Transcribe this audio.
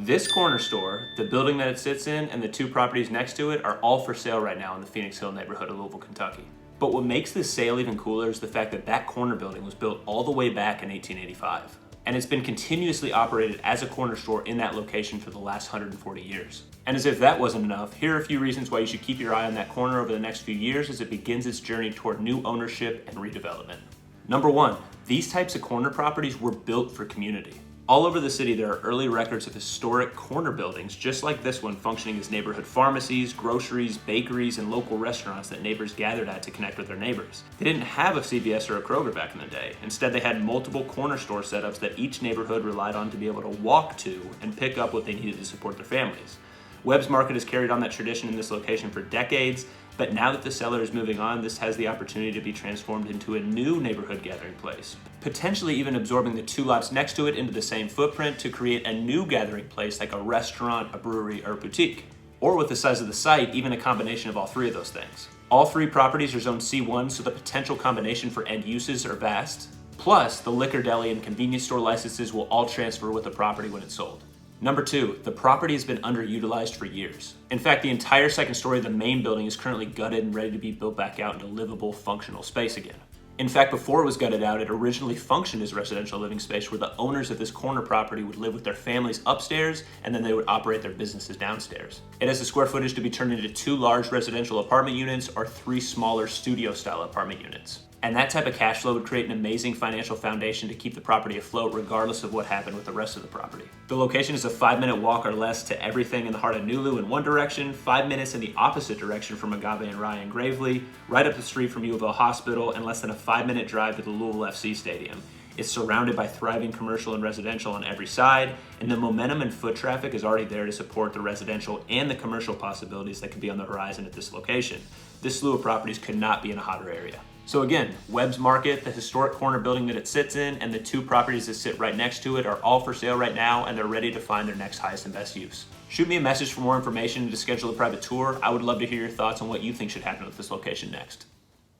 This corner store, the building that it sits in, and the two properties next to it are all for sale right now in the Phoenix Hill neighborhood of Louisville, Kentucky. But what makes this sale even cooler is the fact that that corner building was built all the way back in 1885. And it's been continuously operated as a corner store in that location for the last 140 years. And as if that wasn't enough, here are a few reasons why you should keep your eye on that corner over the next few years as it begins its journey toward new ownership and redevelopment. Number one, these types of corner properties were built for community. All over the city, there are early records of historic corner buildings, just like this one, functioning as neighborhood pharmacies, groceries, bakeries, and local restaurants that neighbors gathered at to connect with their neighbors. They didn't have a CVS or a Kroger back in the day. Instead, they had multiple corner store setups that each neighborhood relied on to be able to walk to and pick up what they needed to support their families. Webb's Market has carried on that tradition in this location for decades, but now that the seller is moving on, this has the opportunity to be transformed into a new neighborhood gathering place, potentially even absorbing the two lots next to it into the same footprint to create a new gathering place like a restaurant, a brewery, or a boutique. Or with the size of the site, even a combination of all three of those things. All three properties are zoned C1, so the potential combination for end uses are vast. Plus, the liquor, deli, and convenience store licenses will all transfer with the property when it's sold. Number two, the property has been underutilized for years. In fact, the entire second story of the main building is currently gutted and ready to be built back out into livable, functional space again. In fact, before it was gutted out, it originally functioned as residential living space where the owners of this corner property would live with their families upstairs and then they would operate their businesses downstairs. It has the square footage to be turned into 2 large residential apartment units or 3 smaller studio-style apartment units. And that type of cash flow would create an amazing financial foundation to keep the property afloat regardless of what happened with the rest of the property. The location is a 5-minute walk or less to everything in the heart of NuLu in one direction, 5 minutes in the opposite direction from Agave and Rye and Gravely, right up the street from UofL Hospital, and less than a 5-minute drive to the Louisville FC Stadium. It's surrounded by thriving commercial and residential on every side, and the momentum and foot traffic is already there to support the residential and the commercial possibilities that could be on the horizon at this location. This slew of properties could not be in a hotter area. So again, Webb's Market, the historic corner building that it sits in, and the 2 properties that sit right next to it are all for sale right now, and they're ready to find their next highest and best use. Shoot me a message for more information and to schedule a private tour. I would love to hear your thoughts on what you think should happen with this location next.